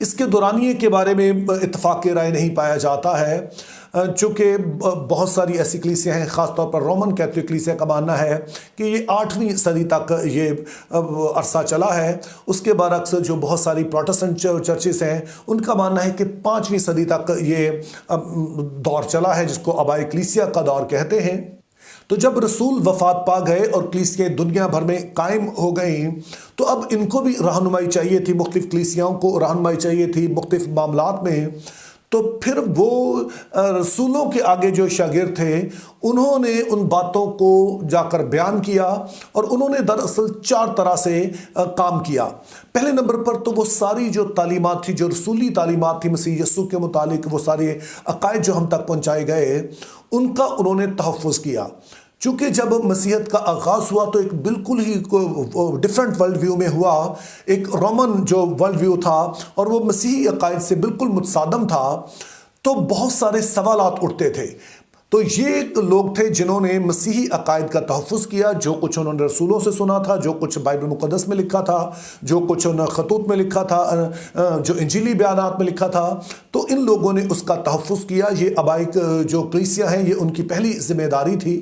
اس کے دورانیے کے بارے میں اتفاق رائے نہیں پایا جاتا ہے، چونکہ بہت ساری ایسی کلیسیاں ہیں، خاص طور پر رومن کیتھولک کلیسیا کا ماننا ہے کہ یہ 8ویں صدی تک یہ عرصہ چلا ہے۔ اس کے برعکس جو بہت ساری پروٹسٹنٹ چرچز ہیں ان کا ماننا ہے کہ 5ویں صدی تک یہ دور چلا ہے، جس کو آبائی کلیسیا کا دور کہتے ہیں۔ تو جب رسول وفات پا گئے اور کلیسیاں دنیا بھر میں قائم ہو گئیں تو اب ان کو بھی رہنمائی چاہیے تھی، مختلف کلیسیاؤں کو رہنمائی چاہیے تھی مختلف معاملات میں۔ تو پھر وہ رسولوں کے آگے جو شاگرد تھے انہوں نے ان باتوں کو جا کر بیان کیا، اور انہوں نے دراصل 4 طرح سے کام کیا۔ پہلے نمبر پر تو وہ ساری جو تعلیمات تھی، جو رسولی تعلیمات تھی مسیح یسوع کے متعلق، وہ سارے عقائد جو ہم تک پہنچائے گئے ان کا انہوں نے تحفظ کیا۔ چونکہ جب مسیحیت کا آغاز ہوا تو ایک بالکل ہی ڈیفرنٹ ورلڈ ویو میں ہوا، ایک رومن جو ورلڈ ویو تھا اور وہ مسیحی عقائد سے بالکل متصادم تھا، تو بہت سارے سوالات اٹھتے تھے۔ تو یہ لوگ تھے جنہوں نے مسیحی عقائد کا تحفظ کیا، جو کچھ انہوں نے رسولوں سے سنا تھا، جو کچھ بائبل مقدس میں لکھا تھا، جو کچھ انہوں نے خطوط میں لکھا تھا، جو انجیلی بیانات میں لکھا تھا، تو ان لوگوں نے اس کا تحفظ کیا۔ یہ آبائی جو کلیسیاں ہیں یہ ان کی پہلی ذمہ داری تھی۔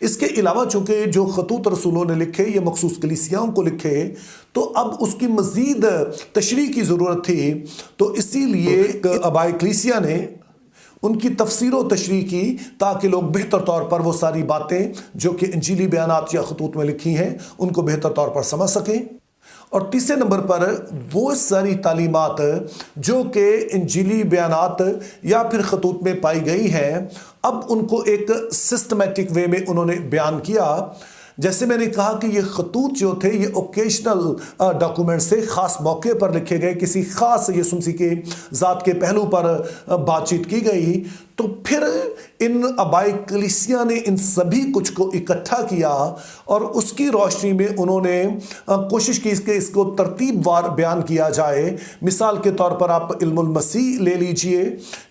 اس کے علاوہ چونکہ جو خطوط رسولوں نے لکھے یہ مخصوص کلیسیاؤں کو لکھے، تو اب اس کی مزید تشریح کی ضرورت تھی، تو اسی لیے آبائی کلیسیا نے ان کی تفسیر و تشریح کی تاکہ لوگ بہتر طور پر وہ ساری باتیں جو کہ انجیلی بیانات یا خطوط میں لکھی ہیں ان کو بہتر طور پر سمجھ سکیں۔ اور تیسرے نمبر پر وہ ساری تعلیمات جو کہ انجیلی بیانات یا پھر خطوط میں پائی گئی ہیں، اب ان کو ایک سسٹمیٹک وے میں انہوں نے بیان کیا۔ جیسے میں نے کہا کہ یہ خطوط جو تھے یہ اوکیشنل ڈاکومنٹ سے، خاص موقع پر لکھے گئے، کسی خاص یسوع مسیح کے ذات کے پہلو پر بات چیت کی گئی۔ تو پھر ان آبائی کلیسیا نے ان سبھی کچھ کو اکٹھا کیا اور اس کی روشنی میں انہوں نے کوشش کی کہ اس کو ترتیب وار بیان کیا جائے۔ مثال کے طور پر آپ علم المسیح لے لیجئے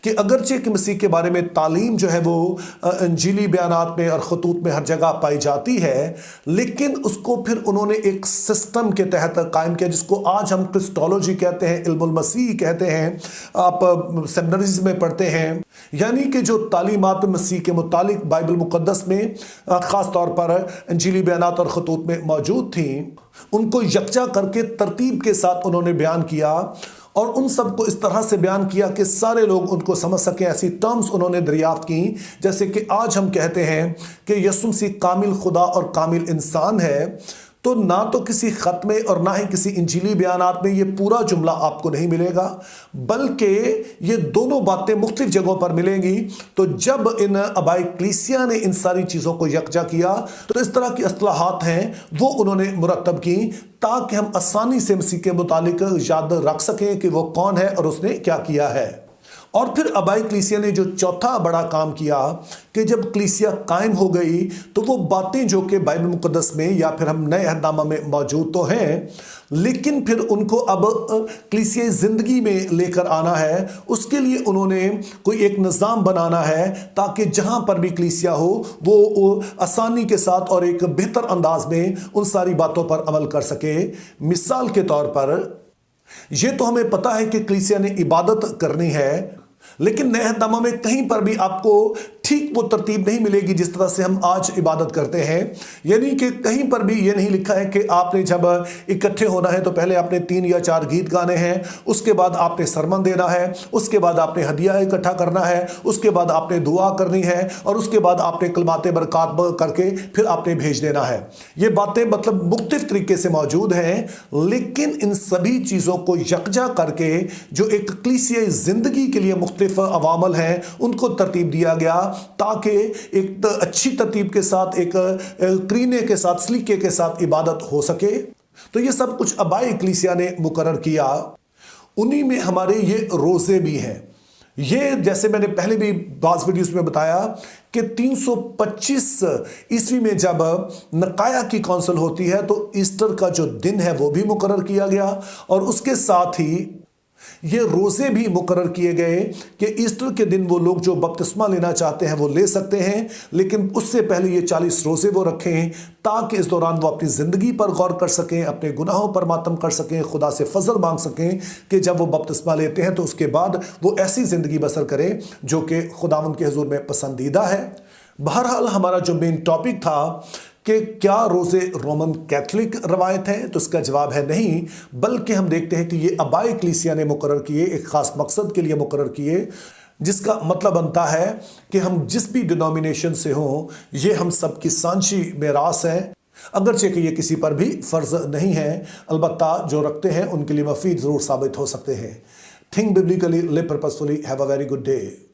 کہ اگرچہ کہ مسیح کے بارے میں تعلیم جو ہے وہ انجیلی بیانات میں اور خطوط میں ہر جگہ پائی جاتی ہے، لیکن اس کو پھر انہوں نے ایک سسٹم کے تحت قائم کیا، جس کو آج ہم کرسٹولوجی کہتے ہیں، علم المسیح کہتے ہیں، آپ سیمنریز میں پڑھتے ہیں۔ یعنی کہ جو تعلیمات مسیح کے متعلق بائبل مقدس میں خاص طور پر انجیلی بیانات اور خطوط میں موجود تھیں، ان کو یکجا کر کے ترتیب کے ساتھ انہوں نے بیان کیا، اور ان سب کو اس طرح سے بیان کیا کہ سارے لوگ ان کو سمجھ سکیں۔ ایسی ٹرمز انہوں نے دریافت کی جیسے کہ آج ہم کہتے ہیں کہ یسوع مسیح کامل خدا اور کامل انسان ہے، تو نہ تو کسی خط میں اور نہ ہی کسی انجیلی بیانات میں یہ پورا جملہ آپ کو نہیں ملے گا، بلکہ یہ دونوں باتیں مختلف جگہوں پر ملیں گی۔ تو جب ان آبائی کلیسیا نے ان ساری چیزوں کو یکجا کیا تو اس طرح کی اصطلاحات ہیں وہ انہوں نے مرتب کی تاکہ ہم آسانی سے مسیح کے متعلق یاد رکھ سکیں کہ وہ کون ہے اور اس نے کیا کیا ہے۔ اور پھر آبائی کلیسیا نے جو چوتھا بڑا کام کیا کہ جب کلیسیا قائم ہو گئی تو وہ باتیں جو کہ بائبل مقدس میں یا پھر ہم نئے عہد نامہ میں موجود تو ہیں، لیکن پھر ان کو اب کلیسیا زندگی میں لے کر آنا ہے۔ اس کے لیے انہوں نے کوئی ایک نظام بنانا ہے تاکہ جہاں پر بھی کلیسیا ہو وہ آسانی کے ساتھ اور ایک بہتر انداز میں ان ساری باتوں پر عمل کر سکے۔ مثال کے طور پر یہ تو ہمیں پتہ ہے کہ کلیسیا نے عبادت کرنی ہے، لیکن نئے عہد نامہ میں کہیں پر بھی آپ کو ٹھیک وہ ترتیب نہیں ملے گی جس طرح سے ہم آج عبادت کرتے ہیں۔ یعنی کہ کہیں پر بھی یہ نہیں لکھا ہے کہ آپ نے جب اکٹھے ہونا ہے تو پہلے آپ نے 3 یا 4 گیت گانے ہیں، اس کے بعد آپ نے سرمن دینا ہے، اس کے بعد آپ نے ہدیہ اکٹھا کرنا ہے، اس کے بعد آپ نے دعا کرنی ہے، اور اس کے بعد آپ نے کلمات برکات کر کے پھر آپ نے بھیج دینا ہے۔ یہ باتیں مطلب مختلف طریقے سے موجود ہیں، لیکن ان سبھی چیزوں کو یکجا کر کے جو ایک کلیسیائی زندگی کے لیے مختلف عوامل ہیں ان کو ترتیب دیا گیا تاکہ ایک اچھی ترتیب کے ساتھ، ایک کرینے کے ساتھ، سلیقے کے ساتھ عبادت ہو سکے۔ تو یہ سب کچھ آبائی کلیسیا نے مقرر کیا۔ انہی میں ہمارے یہ روزے بھی ہیں۔ یہ جیسے میں نے پہلے بھی بعض ویڈیوز میں بتایا کہ 325 عیسوی میں جب نقایا کی کونسل ہوتی ہے تو ایسٹر کا جو دن ہے وہ بھی مقرر کیا گیا، اور اس کے ساتھ ہی یہ روزے بھی مقرر کیے گئے کہ ایسٹر کے دن وہ لوگ جو بپتسمہ لینا چاہتے ہیں وہ لے سکتے ہیں، لیکن اس سے پہلے یہ 40 روزے وہ رکھیں تاکہ اس دوران وہ اپنی زندگی پر غور کر سکیں، اپنے گناہوں پر ماتم کر سکیں، خدا سے فضل مانگ سکیں کہ جب وہ بپتسمہ لیتے ہیں تو اس کے بعد وہ ایسی زندگی بسر کریں جو کہ خداوند کے حضور میں پسندیدہ ہے۔ بہرحال ہمارا جو مین ٹاپک تھا کہ کیا روزے رومن کیتھولک روایت ہے، تو اس کا جواب ہے نہیں، بلکہ ہم دیکھتے ہیں کہ یہ آبائی کلیسیا نے مقرر کیے، ایک خاص مقصد کے لیے مقرر کیے، جس کا مطلب بنتا ہے کہ ہم جس بھی ڈینومینیشن سے ہوں یہ ہم سب کی سانچی میراث ہے، اگرچہ کہ یہ کسی پر بھی فرض نہیں ہے، البتہ جو رکھتے ہیں ان کے لیے مفید ضرور ثابت ہو سکتے ہیں۔ Think biblically, live purposefully, have a very good day.